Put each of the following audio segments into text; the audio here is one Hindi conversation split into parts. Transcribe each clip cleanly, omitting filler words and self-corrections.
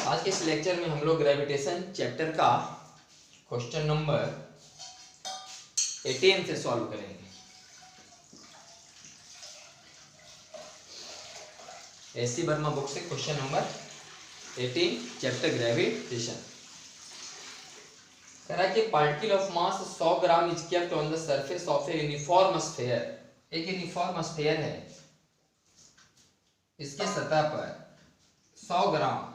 आज के इस लेक्चर में हम लोग ग्रेविटेशन चैप्टर का क्वेश्चन नंबर 18 से सॉल्व करेंगे। एससी वर्मा बुक से क्वेश्चन नंबर 18 चैप्टर ग्रेविटेशन। कह रहा है कि particle of mass 100 gram is kept on the surface of a uniform sphere. एक यूनिफॉर्म स्फीयर है, इसके सतह पर 100 ग्राम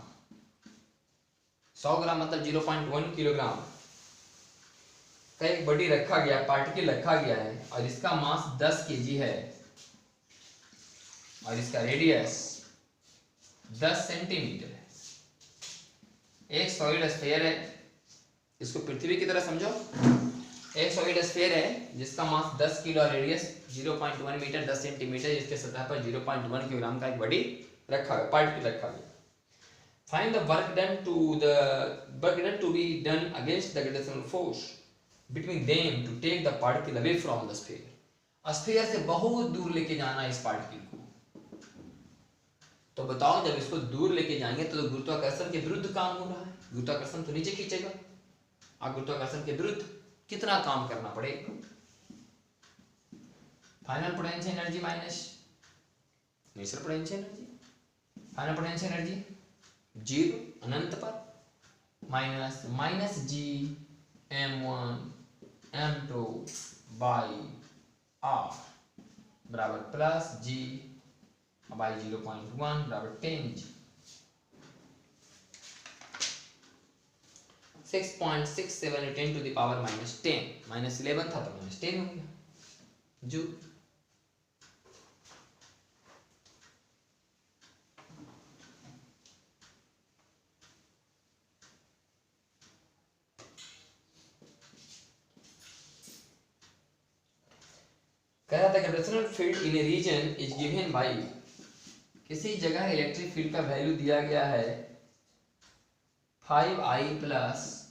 मतलब 0.1 किलोग्राम का एक बॉडी रखा गया, पार्टिकल रखा गया है और इसका मास 10 केजी है और इसका रेडियस 10 सेंटीमीटर है। एक सॉलिड स्फीयर है, इसको पृथ्वी की तरह समझो। एक सॉलिड स्फीयर है जिसका मास 10 किलो और रेडियस 0.1 मीटर 10 सेंटीमीटर, इसके सतह पर 0.1 किलोग्राम का एक बॉडी रखा गया, पार्टिकल रखा गया। Find the work done to be done against the gravitational force between them to take the particle away from the sphere. Sphere से बहुत दूर लेके जाना है इस पार्टिकल को। तो बताओ, जब इसको दूर लेके जाएंगे तो गुरुत्वाकर्षण के विरुद्ध काम हो रहा है। गुरुत्वाकर्षण तो नीचे खींचेगा और गुरुत्वाकर्षण के विरुद्ध कितना काम करना पड़ेगा। Final potential energy minus initial potential energy, final potential energy 0 अनंत पर minus G m1 m2 by r बराबर प्लस जी बाई 0.1 बराबर 10 G. 6.67 10 to the power minus 10, minus 11 था तो माइनस 10 हो गया जूल। कह रहा था gravitational field in a region is given by, किसी जगह इलेक्ट्रिक फील्ड का वैल्यू दिया गया है 5I प्लस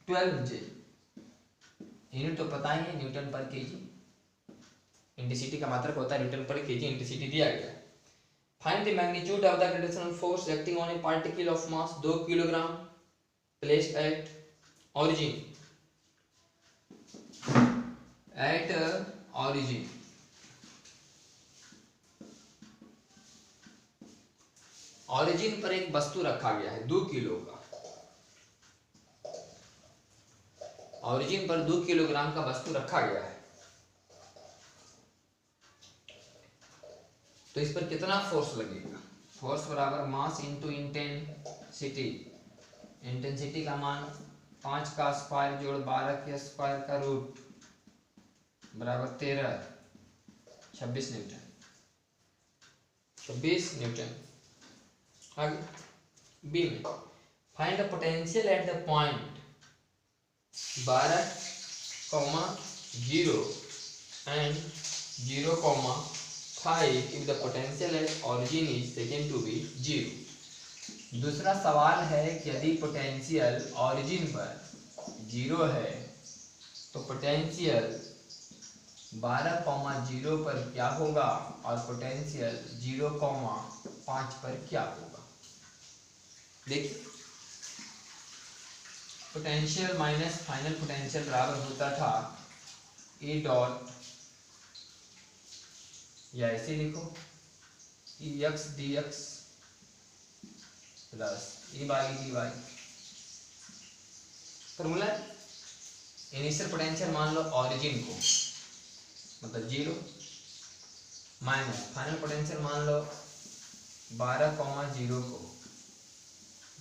12J। यूनिट तो पता ही है, न्यूटन पर केजी। इंटेंसिटी का मात्रक होता है न्यूटन पर केजी, इंटेंसिटी दिया गया है। Find the magnitude of the gravitational force acting on A particle of mass 2 kilogram placed at origin origin. Origin पर एक वस्तु रखा गया है 2 किलो का। ऑरिजिन पर 2 किलोग्राम का वस्तु रखा गया है, तो इस पर कितना फोर्स लगेगा। फोर्स बराबर मास इंटू इंटेंसिटी। इंटेंसिटी का मान 5 का स्क्वायर जोड़ 12 के स्क्वायर का रूट बराबर 13, 26 न्यूटन। 26 न्यूटन। आगे बी में find the potential at the point 12,0 and 0,5 if the potential at origin is taken to be 0। दूसरा सवाल है कि यदि पोटेंशियल ऑरिजिन पर 0 है तो पोटेंशियल 12,0 पर क्या होगा और पोटेंशियल 0,5 पर क्या होगा। देखिए, पोटेंशियल माइनस फाइनल पोटेंशियल बराबर होता था ए डॉट, या ऐसे लिखो x d x plus a by d y. Formula initial potential मान लो ऑरिजिन को मतलब 0 माइनस फाइनल पोटेंशियल मान लो 12,0 को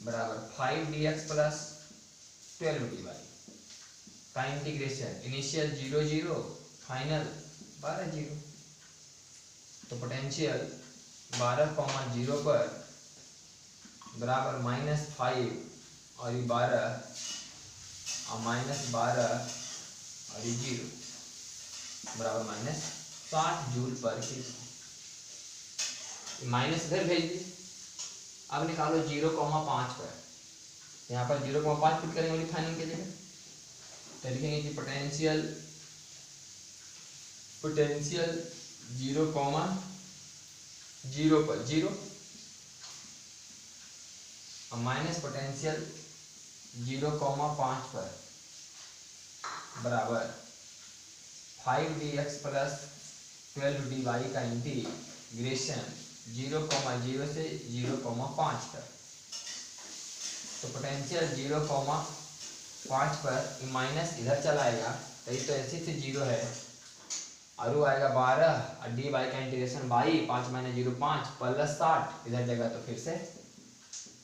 बराबर 5 dx प्लस 12 dy का इंटीग्रेशन। इनिशियल 0 0 फाइनल 12 0, तो पोटेंशियल 12,0 पर बराबर -5 और ये 12 और -12 और ये 0 बराबर -60 जूल पर केजी। माइनस इधर भेज दिए। अब निकालो 0,5 पर, यहाँ पर 0,5 पुट करेंगे फाइनल के जगह, तो लिखेंगे कि पोटेंशियल 0,0 पर 0 और माइनस पोटेंशियल 0,5 पर बराबर 5dx प्लस 12dy का इंटीग्रेशन 0,0 से 0,5 तक। तो पोटेंशियल 0,5 पर माइनस इधर चलाएगा तो ये तो ऐसे से 0 है, और वो आएगा 12 और डी बाई का इंटीग्रेशन बाई 5 माइनस 0 5 प्लस 60 इधर जगह तो फिर से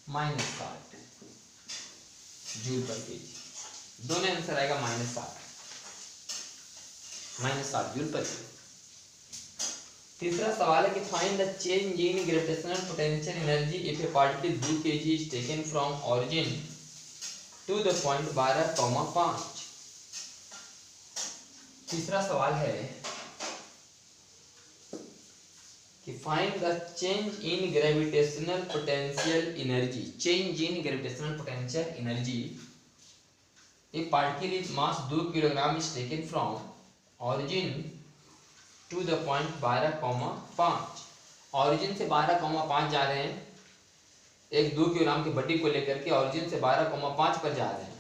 माइनस 60 जूल पर केजी। दोनों आंसर आएगा माइनस 60 जूल पर केजी। तीसरा सवाल है कि find the change in gravitational potential energy if a particle 2 kg is taken from origin to the point 12,5। तीसरा सवाल है कि find the change in gravitational potential energy, change in gravitational potential energy a particle is mass 2 kilogram is taken from origin to the point 12,5। Origin से 12,5 जा रहे हैं, एक 2 किलोग्राम की बॉडी को लेकर के ऑरिजिन से 12,5 पर जा रहे हैं।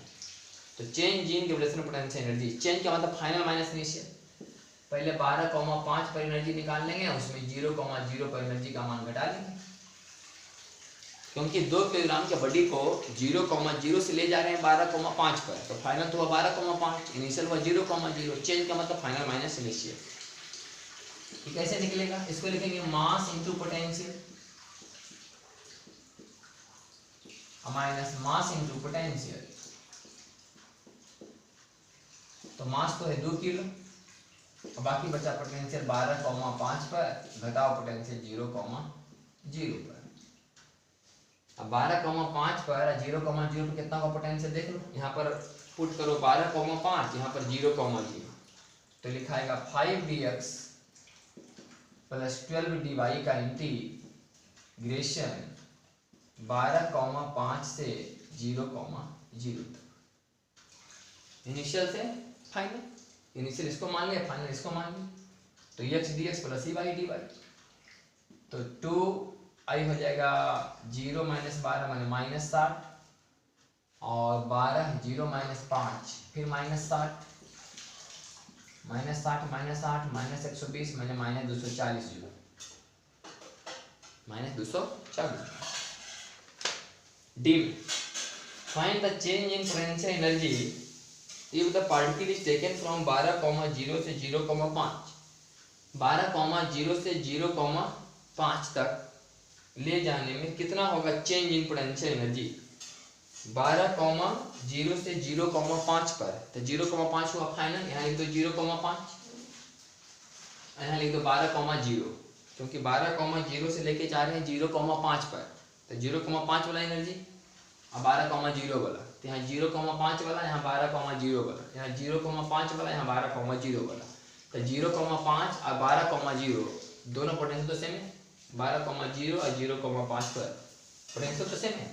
तो change in gravitational potential energy, change का मतलब फाइनल माइनस इनिशियल। पहले 12,5 पर एनर्जी निकाल लेंगे, उसमें 0,0 पर एनर्जी का मान घटा लेंगे, क्योंकि 2 किलोग्राम के बॉडी को 0,0 से ले जा रहे हैं 12,5 पर, तो फाइनल तो हुआ 12,5, इनिशियल हुआ 0,0। चेंज का मतलब फाइनल माइनस इनिशियल। ये कैसे निकलेगा? इसको लिखेंगे mass into potential minus mass into potential. तो मास तो है 2 किलो और बाकी बचा पोटेंशियल 12,5 पर घटाओ पोटेंशियल 0,0 पर। अब 12,5 पर 0,0 पर कितना होगा पोटेंशियल देख लो, यहाँ पर पुट करो 12,5, यहाँ पर 0,0, तो लिखाएगा 5dx प्लस 12dy का इंटीग्रेशन 12,5 से 0,0 तक। इनिशियल से फाइनल, इनिशियल इसको मान लिया, फाइनल इसको मान लिया, तो x dx plus y dy, तो 2i हो जाएगा 0 माइनस 12 माने माइनस 60, और 12 0 माइनस 5 फिर माइनस 60 माइनस 60 माइनस 120 मैंने minus 240 joule, minus 240। D find the change in potential energy if the particle is taken from 12,0 से 0,5। 12,0 से 0,5 तक ले जाने में कितना होगा चेंज इन पोटेंशियल एनर्जी? 12,0 से 0,5 पर, तो 0,5 हुआ फाइनल, यहाँ लिख दो 0,5, यहाँ लिख दो 12,0, क्योंकि 12,0 से लेके जा रहे हैं 0,5 पर, तो 0,5 वाला एनर्जी और 12,0 वाला, तो यहाँ 0,5 वाला, यहाँ 12,0 वाला, यहाँ 0,5 वाला, यहाँ 12,0 वाला, तो 0,5 और 12,0 दोनों पोटेंशियल तो सेम है, 12,0 और 0,5 पर पोटेंशियल तो सेम है,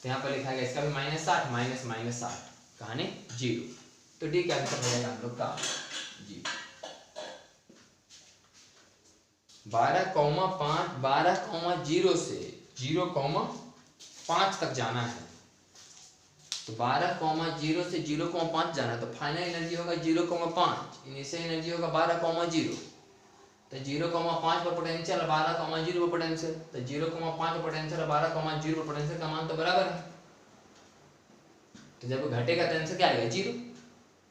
तो यहाँ पर लिखा गया इसका भी माइनस 60 माइनस माइनस 60 कहानी 0, तो डी का आंसर हो जाएगा हम लोग का 0। 12,0 से 0,5 तक जाना है, तो 12,0 से 0,5 जाना है, तो फाइनल एनर्जी होगा 0,5, इनिशियल एनर्जी होगा 12,0, तो 0,5 पर पोटेंशियल 12,0 पर पोटेंशियल, तो 0,5 पर पोटेंशियल 12,0 पर पोटेंशियल का मान तो बराबर है, तो जब घटेगा तो आंसर क्या आएगा 0।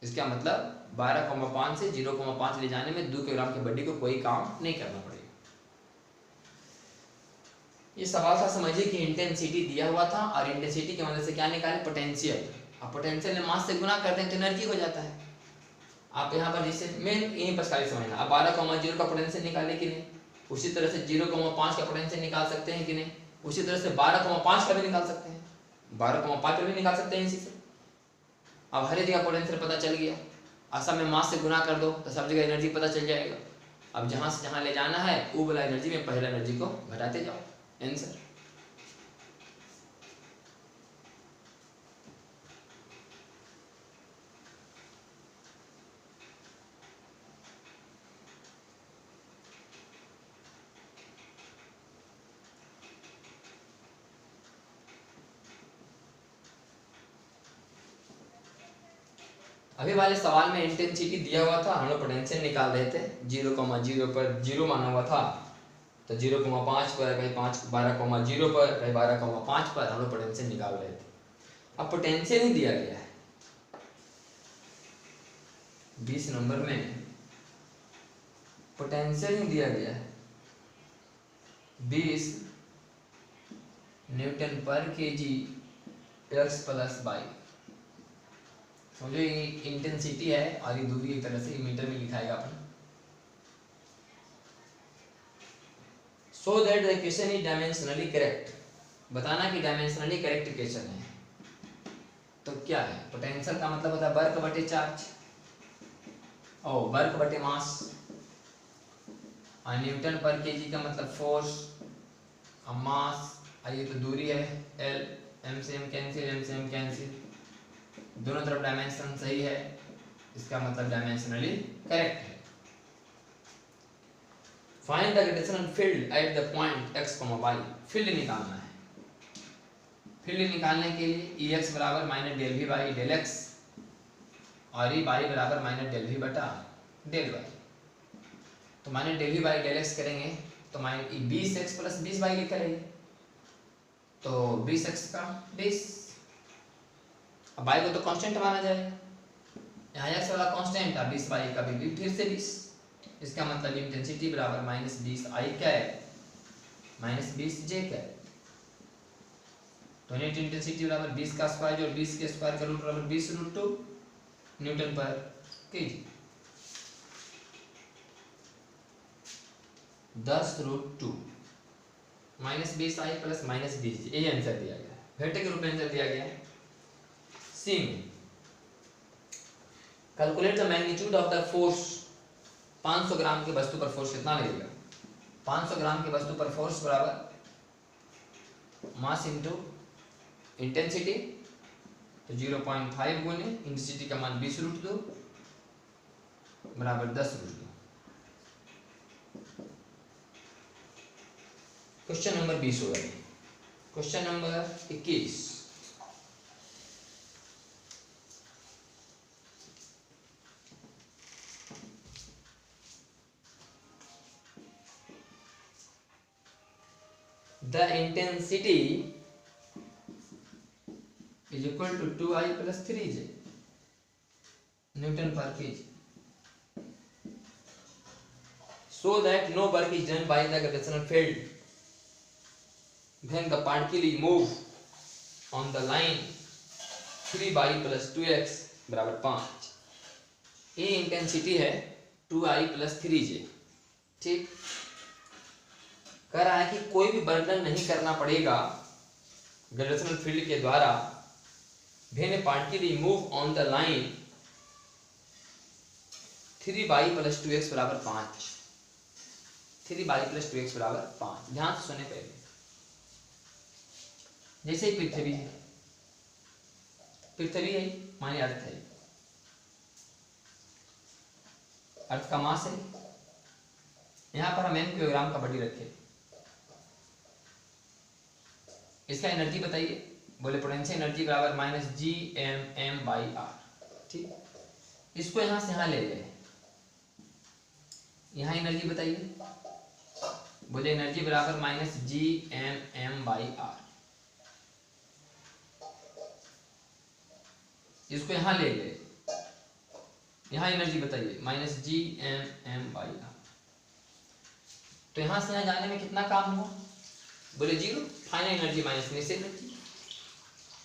इसका मतलब 12,5 से 0,5 ले जाने में 2 किलोग्राम की बॉडी को कोई काम नहीं करना पड़ेगा। ये सवाल था, समझिए कि इंटेंसिटी दिया हुआ था और इंटेंसिटी की मदद से क्या निकाले पोटेंशियल, अब पोटेंशियल ने मास से गुना करते हैं तो एनर्जी हो जाता है। आप यहाँ पर जिससे मेन यहीं पर खाली समझना, आप 12,0 का पोटेंशियल निकाले कि नहीं, उसी तरह से 0,5 का पोटेंशियल निकाल सकते हैं कि नहीं, उसी तरह से 12,5 का भी निकाल सकते हैं, 12,5 का भी निकाल सकते हैं इसी से। अब हर जगह पोटेंशियल पता चल गया, और सब में मास से गुना कर दो तो सब जगह एनर्जी पता चल जाएगा। अब जहाँ से जहाँ ले जाना है वो वाला एनर्जी में पहला एनर्जी को घटाते जाओ, आंसर। अभी वाले सवाल में इंटेंसिटी दिया हुआ था, हम लोग पोटेंशियल निकाल रहे थे। 0,0 पर 0 माना हुआ था, तो 0,5 पर, कहीं 12,0 पर, कहीं 12,5 पर हम लोग पोटेंशियल निकाल रहे थे। अब पोटेंशियल ही दिया गया है 20 नंबर में, पोटेंशियल ही दिया गया है 20 न्यूटन पर केजी x प्लस वाई। समझो ये इंटेंसिटी है और ये दूरी एक तरह से मीटर में लिखाएगा अपन। So that the equation is dimensionally correct, बताना कि डायमेंशनली करेक्ट इक्वेशन है। तो क्या है, पोटेंशियल का मतलब होता है वर्क बटे चार्ज और वर्क बटे मास, और न्यूटन पर केजी का मतलब फोर्स और मास, और ये तो दूरी है l, m से m कैंसिल, m से m कैंसिल, दोनों तरफ डायमेंशन सही है, इसका मतलब डायमेंशनली करेक्ट है। Find the gravitational field at the point x, y, field निकालना है। फील्ड निकालने के लिए Ex बराबर minus del V by del x और ई बाई बराबर माइनस डेल वी बटा डेल वाई। तो minus del V by del x करेंगे तो माइनस 20x प्लस 20 बाई लिखा रहेगा, तो 20x का 20, अब बाई को तो कांस्टेंट माना जाएगा, यहाँ x वाला कांस्टेंट है, 20 बाई का भी फिर से 20, इसका मतलब इंटेंसिटी बराबर माइनस 20 आई क्या है माइनस 20 जे क्या है। तो नेट इंटेंसिटी बराबर 20 का स्क्वायर और 20 के स्क्वायर का रूट बराबर 20√2 न्यूटन पर केजी। 10√2 माइनस 20 आई प्लस माइनस 20, ये आंसर दिया गया है, वेक्टर के रूप में आंसर दिया गया है। सी में calculate the magnitude of the force, 500 ग्राम की वस्तु पर फोर्स कितना लगेगा। 500 ग्राम की वस्तु पर फोर्स बराबर मास इंटू इंटेंसिटी, तो 0.5 गुने इंटेंसिटी का मान 20√2 बराबर 10√2। क्वेश्चन नंबर 20 होगा। Question number 21, the intensity is equal to 2I plus 3J Newton per kg, so that no work is done by the gravitational field when the particle is move on the line 3y plus 2x बराबर 5। ये इंटेंसिटी है 2I plus 3J, ठीक। कह रहा है कि कोई भी बर्डन नहीं करना पड़ेगा ग्रेविटेशनल फील्ड के द्वारा when a particle move on the line 3y plus 2x बराबर 5, 3y plus 2x बराबर 5। ध्यान से सुने पहले, जैसे ही पृथ्वी है, पृथ्वी है माने अर्थ है, अर्थ का मास है, यहाँ पर हम m किलोग्राम का बॉडी रखे, इसका एनर्जी बताइए, बोले पोटेंशियल एनर्जी बराबर माइनस Gm/m/r, ठीक। इसको यहां से यहां ले जाए, यहां एनर्जी बताइए, बोले एनर्जी बराबर माइनस Gm/m/r, इसको यहां ले गए, यहां एनर्जी बताइए माइनस Gm/m/r। तो यहां से यहां जाने में कितना काम हुआ, बोले 0, final energy minus initial energy.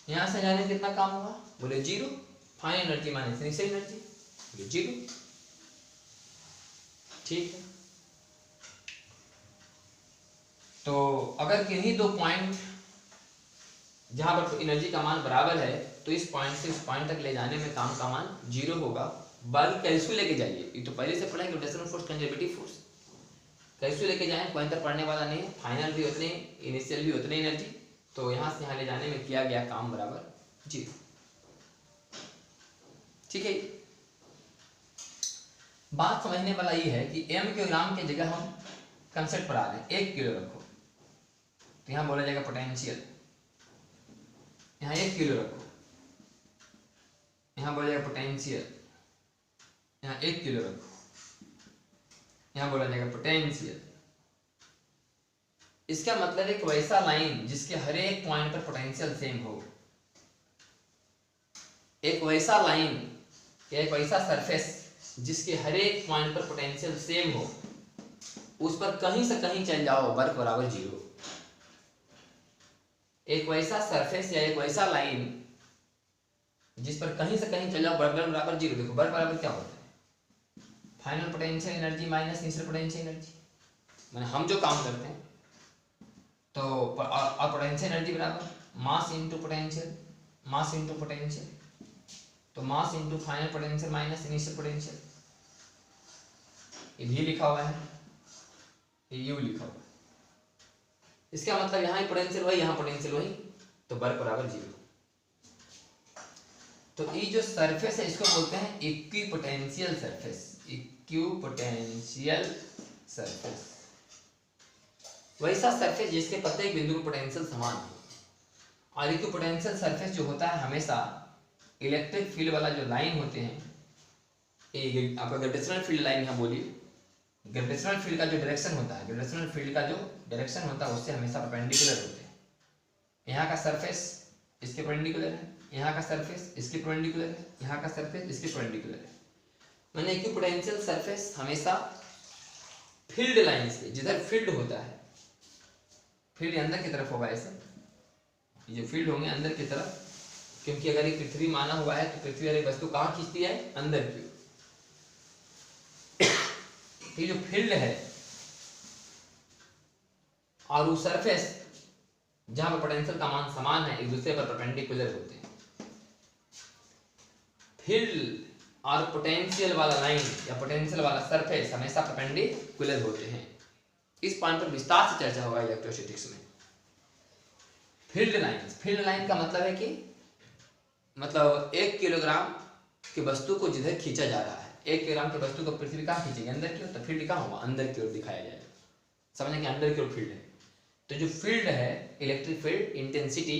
यहां से जाने में कितना काम हुआ, बोले 0, final energy minus initial energy, बोले 0, ठीक है। तो अगर किन्हीं दो पॉइंट जहां पर एनर्जी का मान बराबर है, तो इस पॉइंट से इस पॉइंट तक ले जाने में काम का मान 0 होगा। बल कैसे लेके जाइए, ये तो पहले से पढ़ा है, ग्रेविटेशनल फोर्स कंजर्वेटिव फोर्स, कैसे लेके जाएं कोई अंतर पड़ने वाला नहीं है, फाइनल भी उतने इनिशियल भी उतने एनर्जी, तो यहां से यहां ले जाने में किया गया काम बराबर 0, ठीक है। बात समझने वाला ये है कि m किलोग्राम की जगह हम कंसेप्ट पढ़ा रहे हैं 1 किलो रखो, तो यहां बोला जाएगा पोटेंशियल, यहां 1 किलो रखो, यहां बोला जाएगा पोटेंशियल, यहाँ 1 किलो रखो, यहाँ बोला जाएगा पोटेंशियल। इसका मतलब एक वैसा लाइन जिसके हर एक पॉइंट पर पोटेंशियल सेम हो, एक वैसा लाइन या एक वैसा सरफेस जिसके हर एक पॉइंट पर पोटेंशियल सेम हो, उस पर कहीं से कहीं चल जाओ वर्क बराबर 0। एक वैसा सरफेस या एक वैसा लाइन जिस पर कहीं से कहीं चल जाओ वर्क बराबर 0। देखो वर्क बराबर क्या होता है, final potential energy minus initial potential energy. मैंने हम जो काम करते हैं तो पोटेंशियल एनर्जी बराबर mass into potential, mass into potential, तो mass into final potential minus initial potential. ये भी लिखा हुआ है, ये यू लिखा हुआ है। इसका मतलब यहाँ पोटेंशियल वही, यहाँ पोटेंशियल वही, तो वर्क बराबर 0। तो ये जो सरफेस है इसको बोलते हैं इक्विपोटेंशियल सरफेस, इक्विपोटेंशियल सरफेस। वैसा सरफेस जिसके प्रत्येक बिंदु में पोटेंशियल समान हो। और इक्विपोटेंशियल सरफेस जो होता है हमेशा इलेक्ट्रिक फील्ड वाला जो लाइन होते हैं, आपका ग्रेविटेशनल फील्ड लाइन यहाँ बोलिए, ग्रेविटेशनल फील्ड का जो डायरेक्शन होता है, ग्रेविटेशनल फील्ड का जो डायरेक्शन होता है उससे हमेशा परपेंडिकुलर होते हैं। यहाँ का सरफेस इसके परपेंडिकुलर है, यहाँ का सरफेस इसके परपेंडिकुलर है, यहाँ का सरफेस इसके परपेंडिकुलर है। मैंने इक्विपोटेंशियल सरफेस हमेशा फील्ड लाइन से, जिधर फील्ड होता है, फील्ड अंदर की तरफ होगा ऐसे, ये जो फील्ड होंगे अंदर की तरफ, क्योंकि अगर ये पृथ्वी माना हुआ है तो पृथ्वी वाली वस्तु कहाँ खींचती है, अंदर की। ये जो फील्ड है और वो सरफेस जहां पर पोटेंशियल का मान समान है, एक दूसरे पर परपेंडिकुलर होते हैं। फील्ड और पोटेंशियल वाला लाइन या पोटेंशियल वाला सरफेस हमेशा परपेंडिकुलर होते हैं। इस पॉइंट पर विस्तार से चर्चा होगा इलेक्ट्रोस्टैटिक्स में। फील्ड लाइन का मतलब है कि मतलब 1 किलोग्राम की वस्तु को जिधर खींचा जा रहा है, 1 किलोग्राम की वस्तु को पृथ्वी कहाँ खींचेगी, अंदर की ओर, तो फील्ड कहाँ होगा, अंदर की ओर दिखाया जाएगा। समझने कि अंदर की ओर फील्ड है। तो जो फील्ड है, इलेक्ट्रिक फील्ड इंटेंसिटी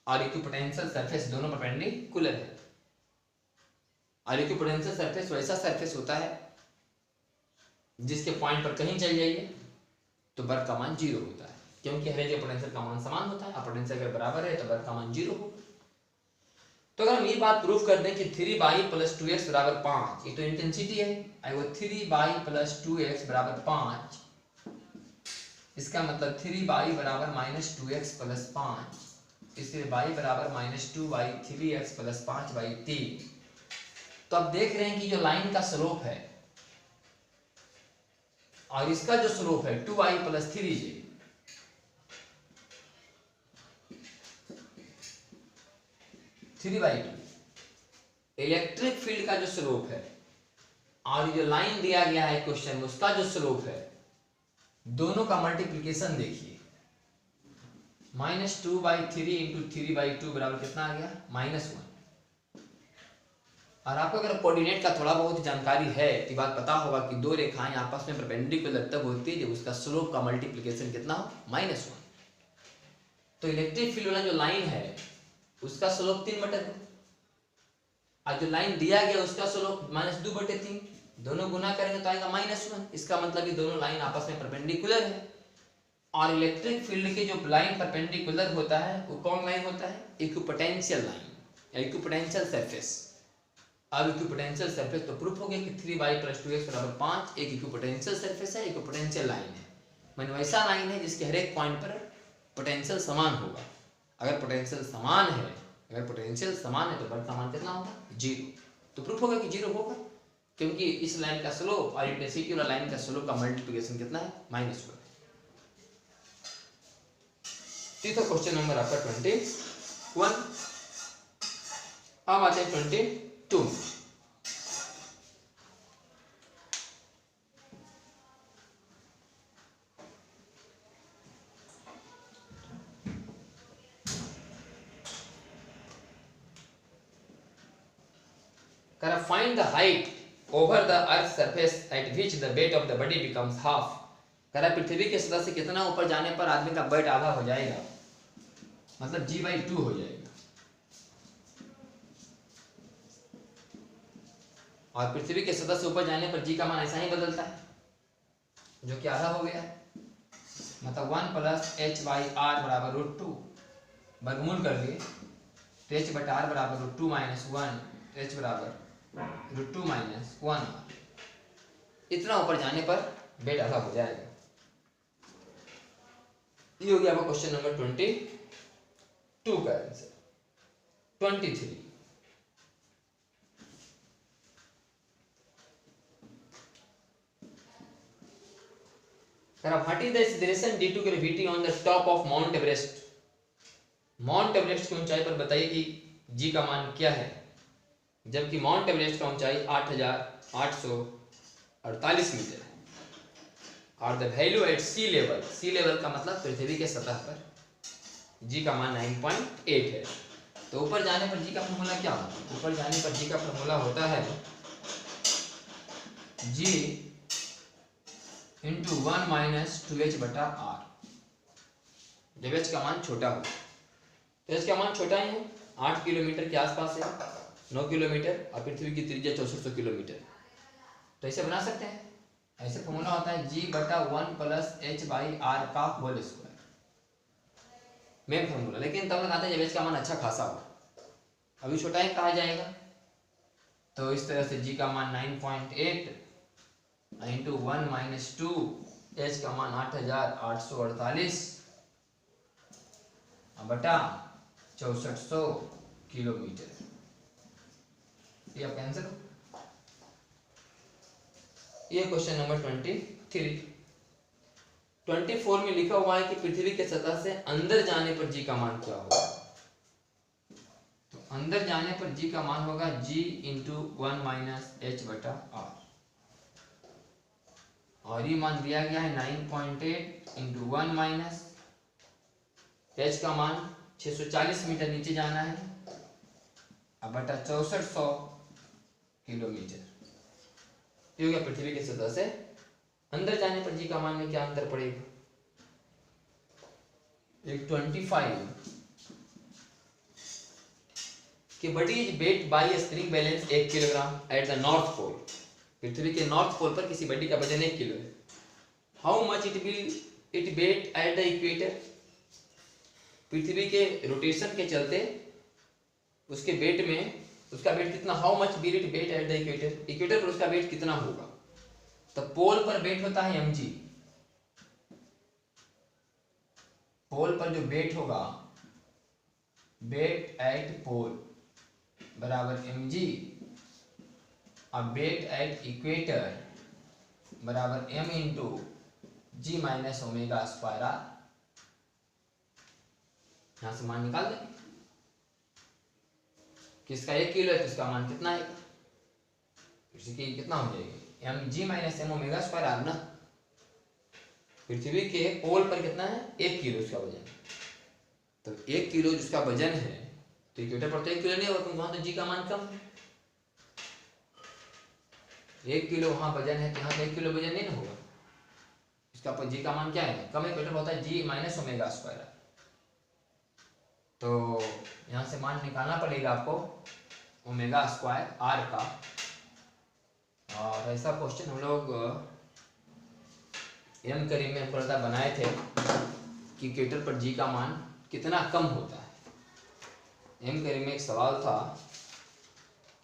और इक्विपोटेंशियल सरफेस दोनों परपेंडिकुलर है। और इक्विपोटेंशियल सरफेस वैसा सरफेस होता है जिसके पॉइंट पर कहीं चल जाइए तो वर्क का मान 0 होता है, क्योंकि हर एक पोटेंशियल का मान समान होता है। और पोटेंशियल अगर बराबर है तो वर्क का मान 0 होगा। तो अगर हम ये बात प्रूफ कर दें कि 3y + 2x = 5, ये तो इंटेंसिटी है, वो 3y + 2x = 5, इसका मतलब 3y = -2x + 5, इसलिए y = -2y 3x + 5y 3। तो आप देख रहे हैं कि जो लाइन का स्लोप है और इसका जो स्लोप है 2y + 3j, इलेक्ट्रिक फील्ड का जो स्लोप है और जो लाइन दिया गया है क्वेश्चन में उसका जो स्लोप है, दोनों का मल्टीप्लिकेशन देखिए। -2/3 × 3/2 बराबर कितना आ गया, -1। और आपको अगर कोऑर्डिनेट का थोड़ा बहुत जानकारी है तो बात पता होगा कि दो रेखाएं आपस में परपेंडिकुलर तब होती है जब उसका स्लोप का मल्टीप्लिकेशन कितना हो, -1। तो इलेक्ट्रिक फील्ड वाला जो लाइन है उसका स्लोप 3/2, और जो लाइन दिया गया उसका स्लोप -2/3, दोनों गुना करेंगे तो आएगा -1। इसका मतलब ये दोनों लाइन आपस में परपेंडिकुलर है। और इलेक्ट्रिक फील्ड के जो लाइन परपेंडिकुलर होता है वो कौन लाइन होता है, इक्विपोटेंशियल लाइन या इक्विपोटेंशियल सरफेस। अब इक्विपोटेंशियल सरफेस तो प्रूफ हो गया कि 3y + 2x = 5 एक इक्विपोटेंशियल सरफेस है, इक्विपोटेंशियल लाइन है। माने वैसा लाइन है जिसके हर एक पॉइंट पर पोटेंशियल समान होगा। अगर पोटेंशियल समान है, तो वर्क का मान कितना होगा, 0। तो प्रूफ होगा कि 0 होगा, क्योंकि इस लाइन का स्लोप और इंटेंसिटी वाला लाइन का स्लोप का मल्टीप्लिकेशन कितना है, -1। तो क्वेश्चन नंबर आपका 21। अब आते हैं 22। Find the height over the earth's surface at which the weight of the body becomes half। पृथ्वी के सतह से कितना ऊपर जाने पर आदमी का वेट आधा हो जाएगा, मतलब g/2 हो जाएगा। और पृथ्वी के सतह से ऊपर जाने पर जी का मान ऐसा ही बदलता है, जो कि आधा हो गया है। मतलब 1 प्लस एच बाई आर बराबर रूट टू, वर्गमूल कर लिए तो एच बटा आर बराबर root two minus one, h बराबर रूट टू माइनस वन। इतना ऊपर जाने पर बेट आधा हो जाएगा। ये हो गया आपका क्वेश्चन नंबर 22 का answer. 23 what is the acceleration due to gravity on the top of Mount Everest. Mount Everest की ऊंचाई पर बताइए कि जी का मान क्या है, जबकि माउंट एवरेस्ट का ऊंचाई 8,848 मीटर है। और the value at sea level, sea level का मतलब पृथ्वी के सतह पर, जी का मान 9.8 है। तो ऊपर जाने पर जी का फॉर्मूला क्या होता है? ऊपर जाने पर जी का फॉर्मूला होता है जी इंटू 1 माइनस 2h बटा आर, जब h का मान छोटा हो। तो h का मान छोटा ही है, 8 किलोमीटर के आसपास है, 9 किलोमीटर, और पृथ्वी की त्रिज्या 6400 किलोमीटर। तो ऐसे बना सकते हैं। ऐसे फॉर्मूला होता है g बटा 1 प्लस एच बाई आर का होल स्क्वायर, मेन फॉर्मूला। लेकिन तब लगाते हैं जब h का मान अच्छा खासा हो, अभी छोटा ही कहा जाएगा। तो इस तरह से g का मान 9.8 इंटू 1 माइनस 2, एच का मान 8,848 बटा 6400 किलोमीटर। ये आपका आंसर हो। ये क्वेश्चन नंबर 23। 24 में लिखा हुआ है कि पृथ्वी के सतह से अंदर जाने पर जी का मान क्या होगा। तो अंदर जाने पर जी का मान होगा जी इंटू 1 माइनस एच बटा आर, और ये मान दिया गया है 9.8 इंटू 1 माइनस एच का मान 640 मीटर नीचे जाना है, अब बटा 6400 किलोमीटर। ये हो गया पृथ्वी की सतह से अंदर जाने पर जी का मान में क्या अंतर पड़ेगा। एक 25 कि body is weight by spring balance 1 kilogram at the North Pole. पृथ्वी के नॉर्थ पोल पर किसी बडी का वजन 1 किलो है। How much it will it weigh at the equator. पृथ्वी के रोटेशन के चलते उसके वेट में, उसका वेट कितना, how much will it weigh at the equator, equator पर उसका वेट कितना होगा। तो पोल पर वेट होता है mg, पोल पर जो वेट होगा, वेट एट पोल बराबर mg, और वेट एट इक्वेटर बराबर m into G minus omega square r. यहां से मान निकाल दें, किसका 1 किलो है तो इसका मान कितना है, इसकी कितना हो जाएगी, m g minus m omega square r ना। पृथ्वी के पोल पर कितना है, 1 किलो उसका वजन। तो 1 किलो जिसका वजन है, तो इक्वेटर पर तो 1 किलो नहीं होगा, क्योंकि वहां तो जी का मान कम है। 1 किलो वहां वजन है तो यहाँ तो 1 किलो वजन नहीं ना होगा, इसका पर जी का मान क्या है, कम। इक्वेटर होता है जी माइनस ओमेगा स्क्वायर। तो यहाँ से मान निकालना पड़ेगा आपको ओमेगा स्क्वायर आर का। और ऐसा क्वेश्चन हम लोग एम करीब में पढ़ता बनाए थे कि इक्वेटर पर जी का मान कितना कम होता है। एम करीब में एक सवाल था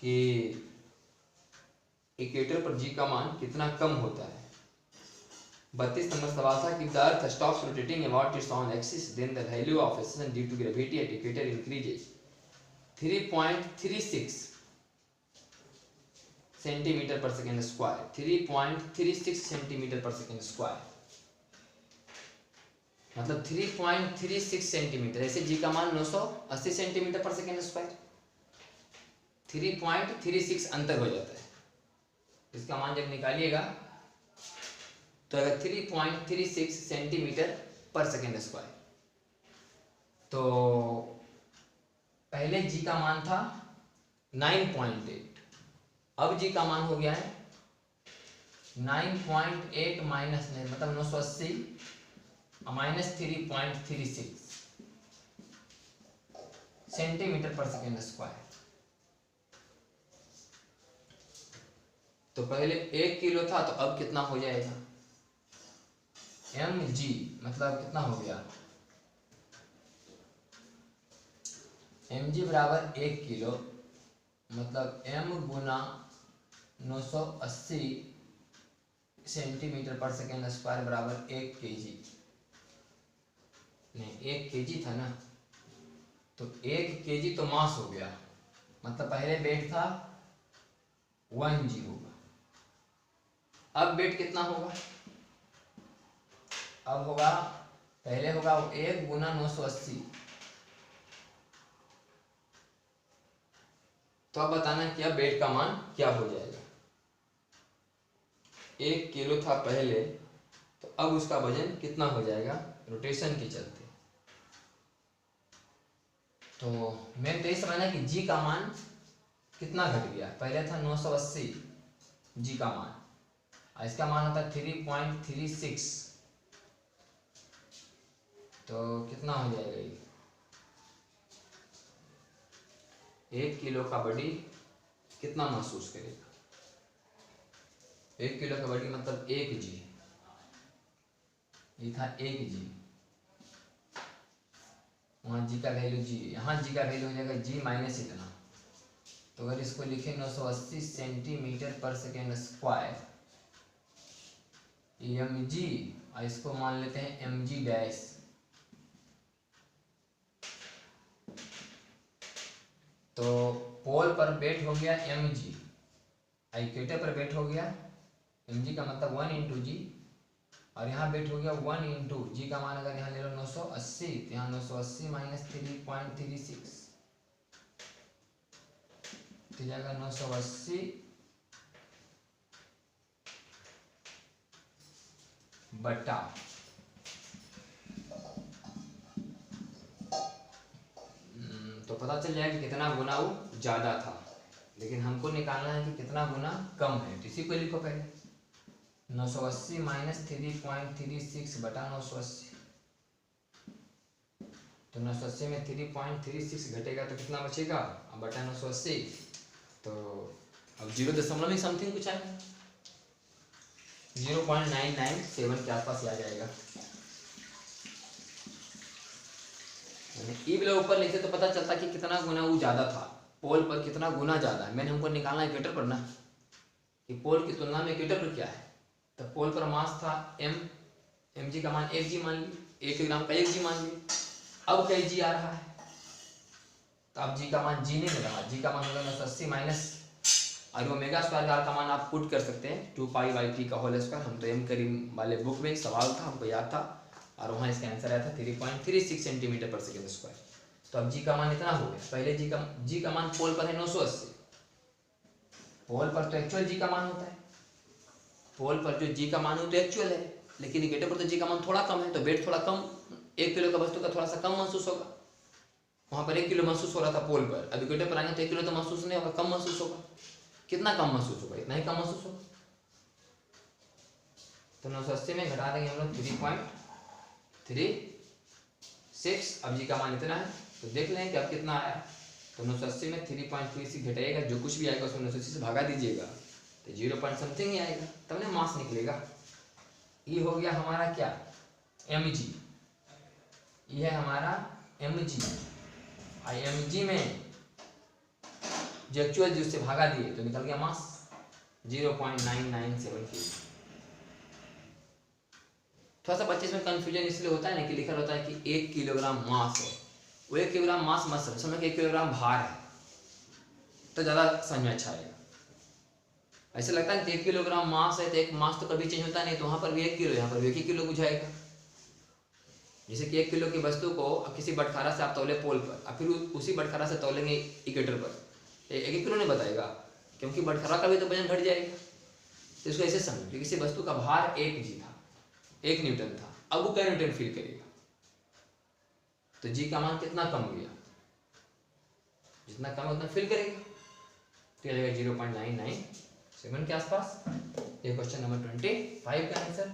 कि इक्वेटर पर जी का मान कितना कम होता है। 32 नंबर सवाल था कि the earth stops rotating about its on axis then the value of acceleration due to gravity at equator increases 3.36 centimetre per second square. 3.36 centimetre per second square मतलब 3.36 सेंटीमीटर। ऐसे जी का मान 980 सेंटीमीटर पर सेकेंड स्क्वायर। 3.36 अंतर हो जाता है। इसका मान जब निकालिएगा तो अगर 3.36 सेंटीमीटर पर सेकेंड स्क्वायर, तो पहले जी का मान था 9.8, अब जी का मान हो गया है 9.8 माइनस मतलब 980 minus 3.36 centimetre per second square. तो पहले 1 किलो था, तो अब कितना हो जाएगा, mg, मतलब कितना हो गया, mg बराबर 1 किलो, मतलब m गुना 980 सेंटीमीटर पर सेकेंड स्क्वायर बराबर 1 kg, नहीं 1 kg था ना, तो 1 kg तो मास हो गया, मतलब पहले वेट था 1g होगा, अब वेट कितना होगा, अब होगा, पहले होगा 1 गुना 980, तो अब बताना कि अब वेट का मान क्या हो जाएगा। 1 किलो था पहले, तो अब उसका वजन कितना हो जाएगा रोटेशन के चलते। तो मैं तो ये समझना कि जी का मान कितना घट गया, पहले था 980 जी का मान, और इसका मान होता है 3.36, तो कितना हो जाएगा ये, 1 किलो का बॉडी कितना महसूस करेगा, 1 किलो का बॉडी मतलब 1 जी, ये था 1 जी, वहाँ जी का वैल्यू जी, यहाँ जी का वैल्यू हो जाएगा जी माइनस इतना, तो अगर इसको लिखे 980 centimetre per second square M G, और इसको मान लेते हैं एम जी डैश, तो पोल पर वेट हो गया एम जी, इक्वेटर पर वेट हो गया एम जी का मतलब 1 इंटू जी, और यहाँ वेट हो गया 1 इंटू जी का मान अगर यहाँ ले लो 980, तो यहाँ 980 माइनस 3.36, तो जाएगा 980 बटा तो पता चल जाएगा कि कितना गुना वो ज़्यादा था, लेकिन हमको निकालना है कि कितना गुना कम है, तो इसी को लिखो पहले 980 माइनस 3.36 बटा 980, तो 980 में 3.36 घटेगा तो कितना बचेगा, अब बटा 980, तो अब 0 में समथिंग कुछ आएगा, 0.997 के आसपास आ जाएगा। ई वाला ऊपर लिखे तो पता चलता कि कितना गुना वो ज़्यादा था, पोल पर कितना गुना ज़्यादा है। मैंने हमको निकालना है इक्वेटर पर ना, कि पोल की तुलना में इक्वेटर पर क्या है, तो पोल पर मास था एम जी का मान 1 जी मान ली, 1 ग्राम का 1 जी मान ली, अब कई जी आ रहा है, तो अब जी का मान जी नहीं मिल रहा, जी का मान होगा 980 माइनस, और ओमेगा स्क्वायर का मान आप पुट कर सकते हैं 2π/t का होल स्क्वायर, हम तो एम करीम वाले बुक में सवाल था हमको याद था, और वहाँ इसका आंसर आया था 3.36 सेंटीमीटर पर सेकेंड स्क्वायर। तो अब जी का मान इतना हो गया, पहले जी का मान पोल पर है 980, पोल पर तो एक्चुअल जी का मान होता है, पोल पर जो जी का मान हो तो एक्चुअल है, लेकिन इक्वेटर पर तो जी का मान थोड़ा कम है, तो वेट थोड़ा कम, 1 किलो का वस्तु का थोड़ा सा कम महसूस होगा, वहाँ पर 1 किलो महसूस हो रहा था पोल पर, अब इक्वेटर पर आएंगे तो 1 किलो तो महसूस नहीं होगा, कम महसूस होगा, कितना कम महसूस होगा, इतना ही कम महसूस होगा, तो 980 में घटा देंगे हम लोग 3.36, अब जी का मान इतना है, तो देख लें कि अब कितना आया, तो 980 में 3.36 घटाइएगा, जो कुछ भी आएगा उसको 980 से भागा दीजिएगा, तो 0 पॉइंट समथिंग ही आएगा, तब ना मास निकलेगा। ये हो गया हमारा क्या, एम जी, ये है हमारा एम जी, और एम जी में जो एक्चुअल जी उससे भागा दिए तो निकल गया मास 0.997 kg। थोड़ा सा बच्चे इसमें कंफ्यूजन इसलिए होता है ना कि लिखा होता है कि 1 किलोग्राम मास है, वो 1 किलोग्राम मास मत समझ के 1 किलोग्राम भार है, तो ज़्यादा समझ में अच्छा आएगा। ऐसे लगता है कि 1 किलोग्राम मास है तो एक मास तो कभी चेंज होता नहीं, तो वहाँ पर भी 1 किलो, यहाँ पर भी 1 किलो बुझाएगा। जैसे कि 1 किलो की वस्तु को किसी बटखारा से आप तौले पोल पर, और फिर उसी बटखारा से तौलेंगे इक्वेटर पर, 1 किलो नहीं बताएगा, क्योंकि बटखारा का भी तो वजन घट जाएगा। तो इसको ऐसे समझ कि किसी वस्तु का भार 1 जी था, 1 न्यूटन था, अब वो क्या न्यूटन फील करेगा, तो जी का मान कितना कम गया, जितना कम उतना फील करेगा, तो आ जाएगा 0.997 के आसपास। ये क्वेश्चन नंबर 25 का आंसर।